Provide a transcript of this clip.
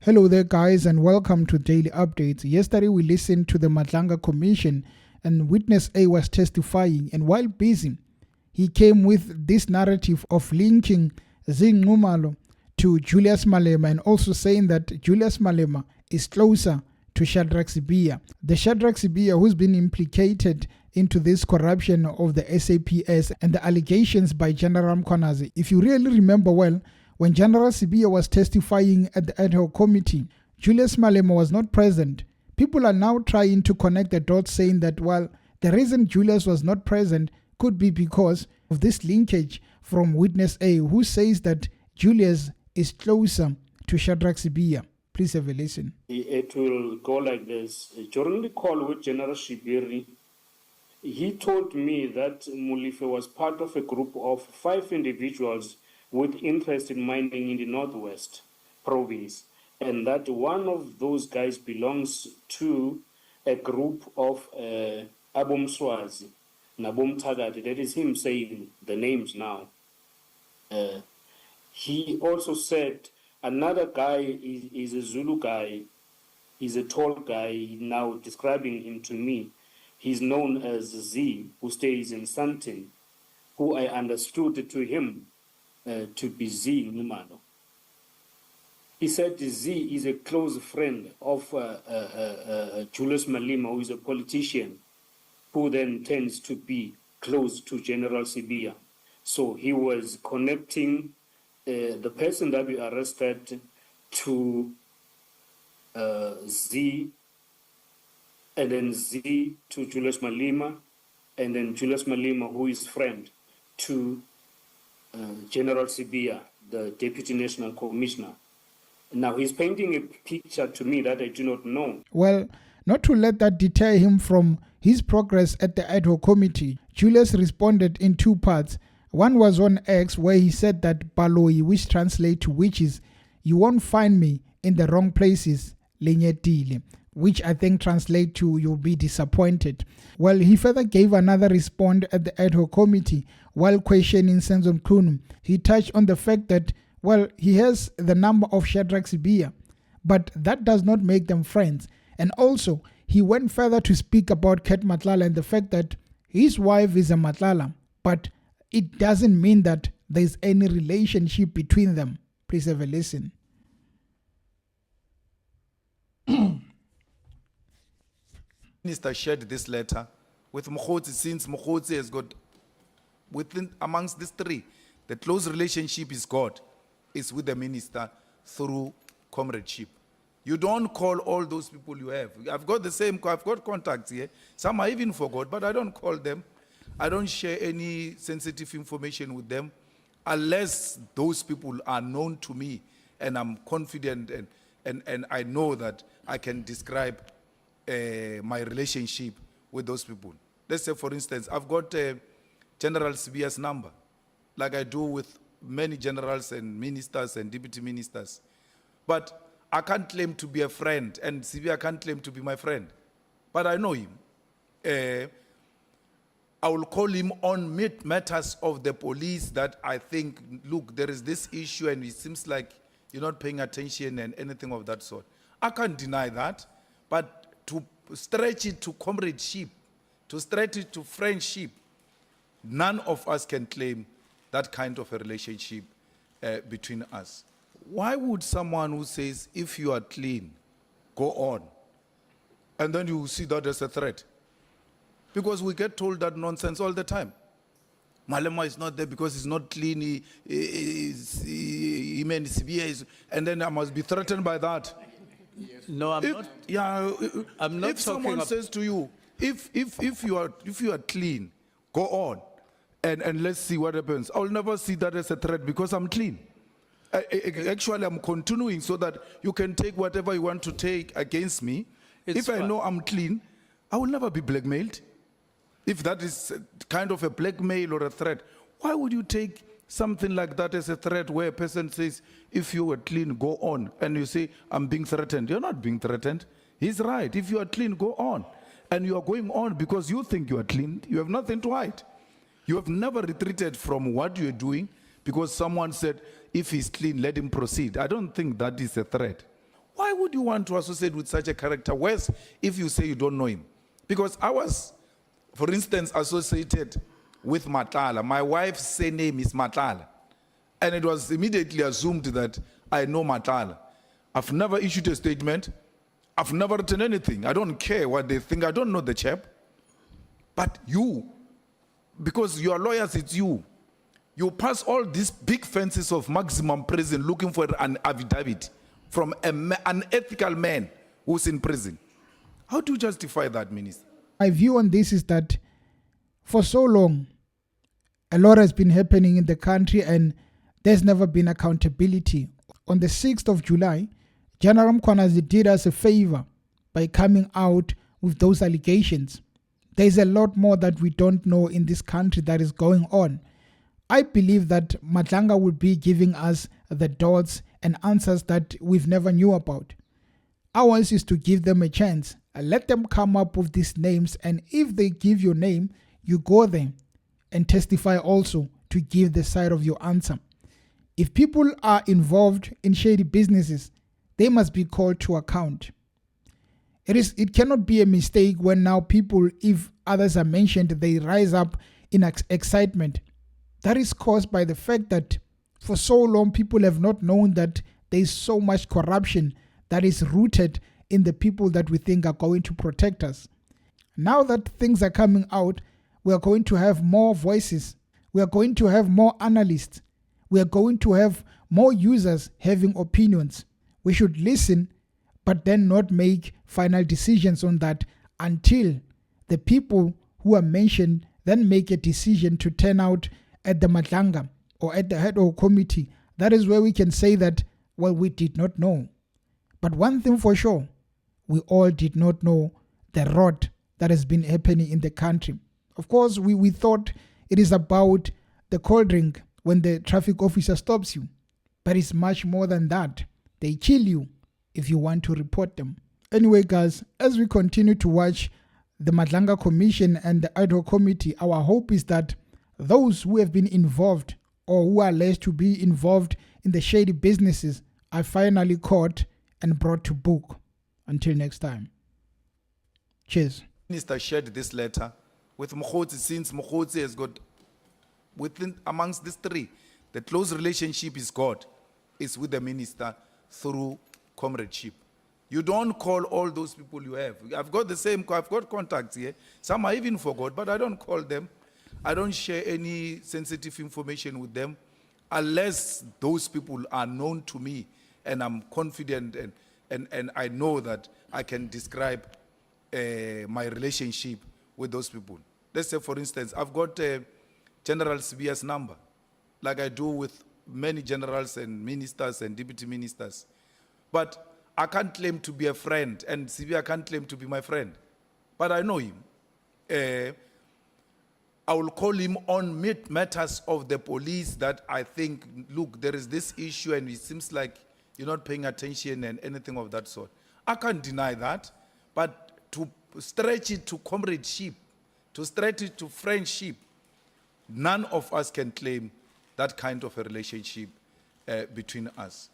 Hello there, guys, and welcome to Daily Updates. Yesterday, we listened to the Matlanga Commission, and Witness A was testifying. And while busy, he came with this narrative of linking Zingumalo to Julius Malema and also saying that Julius Malema is closer to Shadrack Sibiya. The Shadrack Sibiya who's been implicated into this corruption of the SAPS and the allegations by General Mkhwanazi. If you really remember well, when General Sibiya was testifying at the ad hoc committee, Julius Malema was not present. People are now trying to connect the dots, saying that, well, the reason Julius was not present could be because of this linkage from Witness A, who says that Julius is closer to Shadrack Sibiya. Please have a listen. It will go like this. During the call with General Shibiri, he told me that Mulife was part of a group of 5 individuals with interest in mining in the Northwest province, and that one of those guys belongs to a group of Abom Swazi, Nabom Tagati. That is him saying the names now. He also said another guy is a Zulu guy, he's a tall guy, now describing him to me. He's known as Z, who stays in Santin, who I understood to him to be Z Numano. He said Z is a close friend of Julius Malema, who is a politician, who then tends to be close to General Sibiya. So he was connecting the person that we arrested to Z, and then Z to Julius Malema, and then Julius Malema, who is friend to General Sibiya, the Deputy National Commissioner. Now he's painting a picture to me that I do not know. Well, not to let that deter him from his progress at the ad hoc committee, Julius responded in 2 parts. One was on X, where he said that Baloi, which translates to witches, you won't find me in the wrong places, lenyetile, which I think translates to you'll be disappointed. Well, he further gave another response at the ad hoc committee while questioning Senzo Mkhunu. He touched on the fact that, well, he has the number of Shadrack Sibiya, but that does not make them friends. And also, he went further to speak about Ket Matlala and the fact that his wife is a Matlala, but it doesn't mean that there's any relationship between them. Please have a listen. Minister shared this letter with Mkhotsi, since Mkhotsi has got, within amongst these 3, the close relationship is God, is with the minister through comradeship. You don't call all those people you have. I've got contacts here. Some I even forgot, but I don't call them. I don't share any sensitive information with them unless those people are known to me and I'm confident and I know that I can describe my relationship with those people. Let's say, for instance, I've got General Sibiya's number, like I do with many generals and ministers and deputy ministers. But I can't claim to be a friend, and Sibiya can't claim to be my friend. But I know him. I will call him on matters of the police that I think, look, there is this issue and it seems like you're not paying attention and anything of that sort. I can't deny that, but to stretch it to comradeship, to stretch it to friendship, none of us can claim that kind of a relationship between us. Why would someone who says, if you are clean, go on, and then you see that as a threat? Because we get told that nonsense all the time. Malema is not there because he's not clean, he meant Sibiya is, and then I must be threatened by that. No, I'm not. Yeah, I'm not if someone says to you, if you are clean, go on, and let's see what happens. I'll never see that as a threat because I'm clean. Actually, I'm continuing so that you can take whatever you want to take against me. If I know I'm clean, I will never be blackmailed. If that is kind of a blackmail or a threat, why would you take something like that as a threat where a person says, if you were clean, go on, and you say, I'm being threatened? You're not being threatened. He's right. If you are clean, go on. And you are going on because you think you are clean. You have nothing to hide. You have never retreated from what you are doing because someone said, if he's clean, let him proceed. I don't think that is a threat. Why would you want to associate with such a character? Worse, if you say you don't know him. Because I was, for instance, associated with Matala. My wife's surname is Matala. And it was immediately assumed that I know Matala. I've never issued a statement. I've never written anything. I don't care what they think. I don't know the chap. But you, because you are lawyers, it's you. You pass all these big fences of maximum prison looking for an affidavit from an ethical man who's in prison. How do you justify that, Minister? My view on this is that for so long, a lot has been happening in the country and there's never been accountability. On the 6th of July, General Mkhwanazi did us a favor by coming out with those allegations. There's a lot more that we don't know in this country that is going on. I believe that Madlanga will be giving us the dots and answers that we've never knew about. Ours is to give them a chance. Let them come up with these names, and if they give your name, you go there and testify also to give the side of your answer. If people are involved in shady businesses, they must be called to account. It cannot be a mistake when now people, if others are mentioned, they rise up in excitement. That is caused by the fact that for so long people have not known that there is so much corruption that is rooted in the people that we think are going to protect us. Now that things are coming out, we are going to have more voices. We are going to have more analysts. We are going to have more users having opinions. We should listen, but then not make final decisions on that until the people who are mentioned then make a decision to turn out at the Madlanga or at the head of committee. That is where we can say that, well, we did not know. But one thing for sure, we all did not know the rot that has been happening in the country. Of course, we thought it is about the cold drink when the traffic officer stops you. But it's much more than that. They kill you if you want to report them. Anyway, guys, as we continue to watch the Madlanga Commission and the ad hoc committee, our hope is that those who have been involved or who are alleged to be involved in the shady businesses are finally caught and brought to book. Until next time. Cheers. Minister shared this letter with Mkhotsi, since Mkhotsi has got, amongst these three, the close relationship is God, is with the minister through comradeship. You don't call all those people you have. I've got contacts here. Some I even forgot, but I don't call them. I don't share any sensitive information with them unless those people are known to me and I'm confident and I know that I can describe my relationship with those people. Let's say, for instance, I've got General Sibiya's number, like I do with many generals and ministers and deputy ministers. But I can't claim to be a friend, and Sibiya can't claim to be my friend. But I know him. I will call him on matters of the police that I think, look, there is this issue and it seems like you're not paying attention and anything of that sort. I can't deny that, but to stretch it to comradeship, to stretch it to friendship, none of us can claim that kind of a relationship between us.